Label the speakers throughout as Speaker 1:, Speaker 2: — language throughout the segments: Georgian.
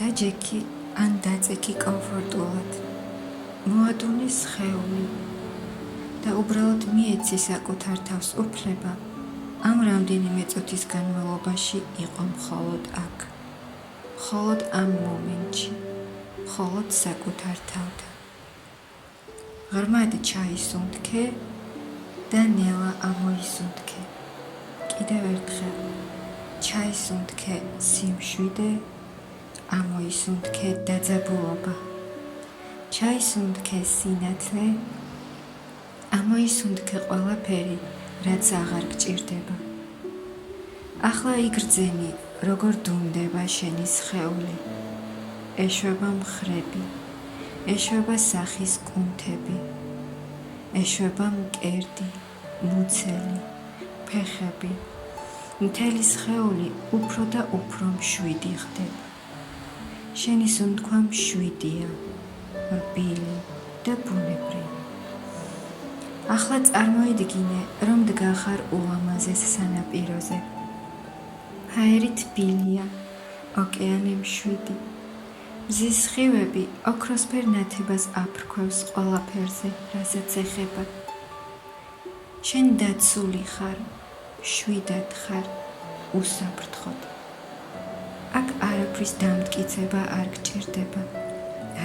Speaker 1: დაჯექი ან დაწექი კომფორტულად, მოადუნე სხეული და უბრალოდ მიეცი საკუთარ თავს უფლება ამ რამდენიმე წუთის განმავლობაში იყო მხოლოდ აქ, მხოლოდ ამ მომენტში, მხოლოდ საკუთარ თავთან. ღრმად ჩაისუნთქე და ნელა ამოისუნთქე. კიდევ ერთხელ ჩაისუნთქე სიმშვიდე, ამოისუნთქე დაძაბულობა. ჩაისუნთქე სინათლე, ამოისუნთქე ყველაფერი, რაც აღარ გჭირდება. ახლა იგრძენი, როგორ დუმდება შენი სხეული. ეშვება მხრები, ეშვება სახის კუნთები, ეშვება მკერდი, მუცელი, ფეხები. მთელი სხეული უფრო და უფრო მშვიდი ხდება. შენი სუნთქვა მშვიდია, რბილი და ბუნებრივი. ახლა წარმოიდგინე, რომ დგახარ ულამაზეს სანაპიროზე. ჰაერი თბილია, ოკეანე მშვიდი. მზის სხივები ოქროსფერ ნათებას აფრქვევს ყველაფერზე, რასაც ეხება. შენ დაცული ხარ, მშვიდად ხარ, უსაფრთხოდ. აქ არაფრის დამტკიცება არ გჭირდება,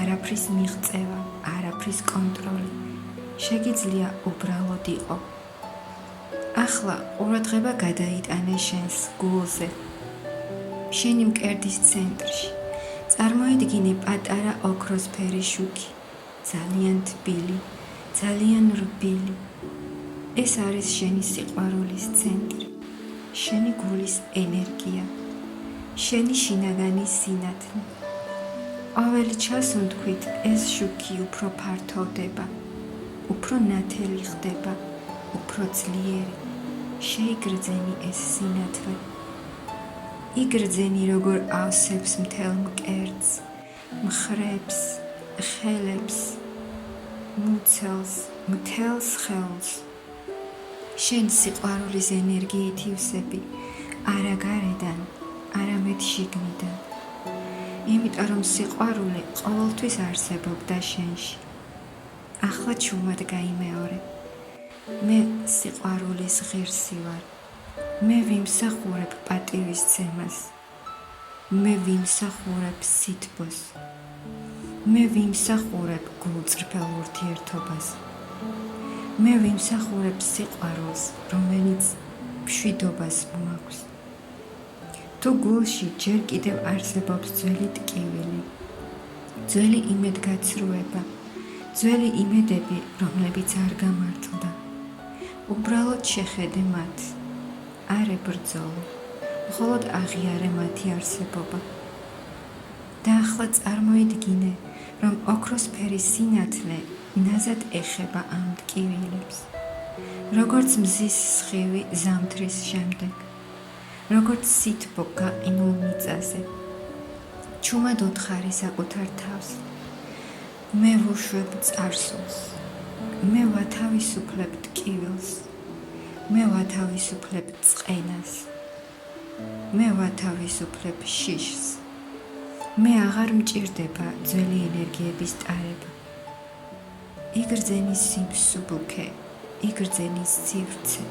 Speaker 1: არაფრის მიღწევა, არაფრის კონტროლი. შეგიძლია უბრალოდ იყო. ახლა ყურადღება გადაიტანე შენს გულზე, შენი მკერდის ცენტრში. წარმოიდგინე პატარა ოქროსფერი შუქი, ძალიან თბილი, ძალიან რბილი. ეს არის შენი სიყვარულის ცენტრი, შენი გულის ენერგია, შენი შინაგანი სინათლე. ყოველი ჩასუნთქვით ეს შუქი უფრო ფართოვდება, უფრო ნათელი ხდება, უფრო ძლიერი. შეიგრძენი ეს სინათლე. იგრძენი როგორ ავსებს მთელ მკერდს, მხრებს, ხელებს, მუცელს, მთელს ხელს. შენ სიყვარულის ენერგიით ივსები, არა გარედან, არამედ შიგნიდან. იმიტომ რომ სიყვარული ყოველთვის არსებობდა შენში. ახლა ჩუმად გაიმეორე. მე სიყვარულის ღირსი ვარ. მე ვიმსახურებ პატივისცემას. მე ვიმსახურებ სითბოს. მე ვიმსახურებ გულწრფელ ურთიერთობას. მე ვიმსახურებ სიყვარულს, რომელიც მშვიდობას მოაქვს. თუ გულში ჯერ კიდევ არსებობს ძველი ტკივილი, ძველი იმედგაცრუება, ძველი იმედები, რომლებიც არ გამართლდა, უბრალოდ შეხედე მათ, არ ებრძოლე, მხოლოდ აღიარე მათი არსებობა. და ახლა წარმოიდგინე, რომ ოქროსფერი სინათლე ნაზად ეხება ამ ტკივილებს, როგორც მზის სხივი ზამთრის შემდეგ, როგორც სითბო გაყინულ მიწაზე. ჩუმად უთხარი საკუთარ თავს. მე ვუშვებ წარსულს, მე ვათავისუფლებ ტკივილს, მე ვათავისუფლებ წყენას, მე ვათავისუფლებ შიშს. მე აღარ მჭირდება ძველი ენერგიების ტარება. იგრძენი სიმსუბუქე, იგრძენი სივრცე.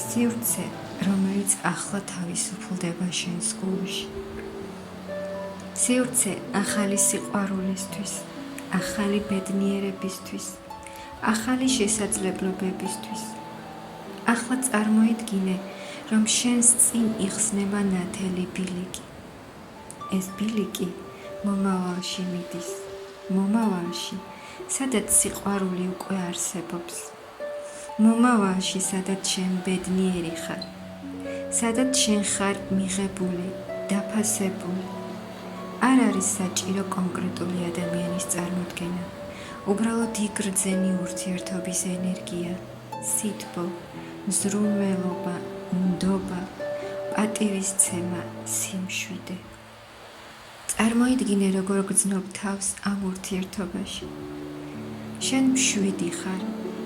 Speaker 1: სივრცე, რომელიც ახლა თავისუფლდება შენს გულში. სივრცე ახალი სიყვარულისთვის, ახალი ბედნიერებისთვის, ახალი შესაძლებლობებისთვის. ახლა წარმოიდგინე, რომ შენს წინ იხსნება ნათელი ბილიკი. ეს ბილიკი მომავალში მიდის, მომავალში, სადაც სიყვარული უკვე არსებობს. მომავალში, სადაც შენ ბედნიერი ხარ, სადაც შენ ხარ მიღებული, დაფასებული. არ არის საჭირო კონკრეტული ადამიანის წარმოდგენა. უბრალოდ იგრძენი ურთიერთობის ენერგია, სითბო, მზრუნველობა, ნდობა, პატივისცემა, სიმშვიდე. წარმოიდგინე, როგორ გრძნობ თავს ამ ურთიერთობაში. შენ მშვიდი ხარ,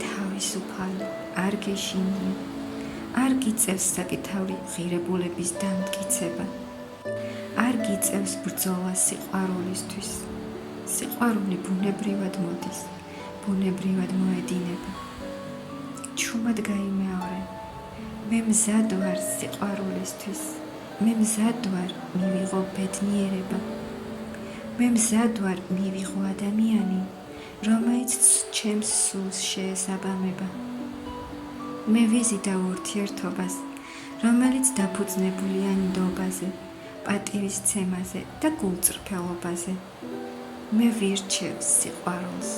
Speaker 1: თავისუფალი, არ გეშინია. არ გიწევს საკითხავი ღირებულების დამტკიცება, არ გიწევს ბრძოლა სიყვარულისთვის. სიყვარული ბუნებრივად მოდის, ბუნებრივად მოედინება. ჩუმად გაიმეორე, მე მზად ვარ სიყვარულისთვის, მე მზად ვარ მივიღო ბედნიერება, მე მზად ვარ მივიღო ადამიანი, რომელიც ჩემს სულს შეესაბამება. მე ვიზიდავ ურთიერთობას, რომელიც დაფუძნებულია ნდობაზე, პატივისცემაზე და გულწრფელობაზე. მე ვირჩევ სიყვარულს.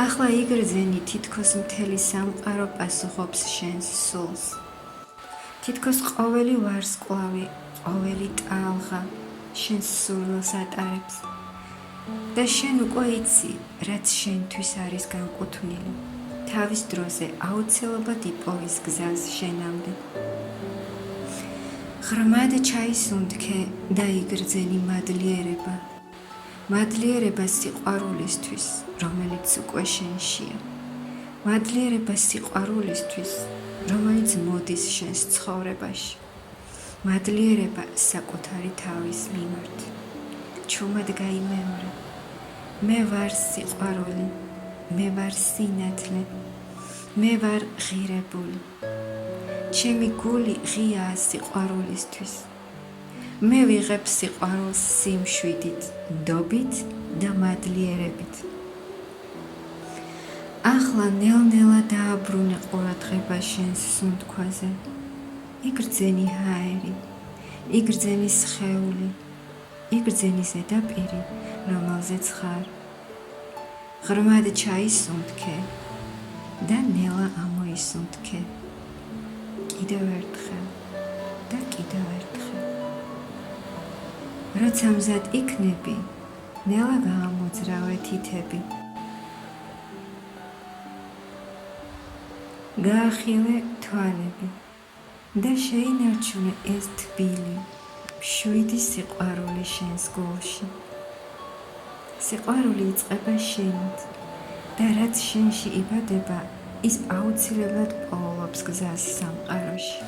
Speaker 1: ახლა იგრძენი თითქოს მთელი სამყარო პასუხობს შენს სულს. თითქოს ყოველი ვარსკვლავი, ყოველი ტალღა შენს სურვილს ატარებს და შენ უკვე იცი, რაც შენთვის არის განკუთვნილი. თავის დროზე აუცილებლად იპოვის გზას შენამდე. ღრმად ჩაისუნთქე და იგრძენი მადლიერება. მადლიერება სიყვარულისთვის, რომელიც უკვე შენშია. მადლიერება სიყვარულისთვის, რომელიც მოდის შენს ცხოვრებაში. მადლიერება საკუთარი თავის მიმართ. ჩუმად გაიმეორე, მე ვარ სიყვარული, მე ვარ სინათლე, მე ვარ ღირებული. ჩემი გული ღიაა სიყვარულისთვის. მე ვიღებ სიყვარულს სიმშვიდით, ნდობით და მადლიერებით. ახლა ნელ-ნელა დააბრუნე ყურადღება შენს სუნთქვაზე. იგრძენი ჰაერი, იგრძენი სხეული, იგრძენი ზედაპირი, რომელზეც ხარ. ღრმად ჩაისუნთქე და ნელა ამოისუნთქე. კიდევ ერთხელ და კიდევ ერთხელ. როცა მზად იქნები, ნელა გაამოძრავე თითები. გაახილე თვალები და შეინარჩუნე ეს თბილი, მშვიდი სიყვარული შენს გულში. სიყვარული იწყება შენით და რაც შენში იბადება, ის აუცილებლად პოულობს გზას სამყაროში.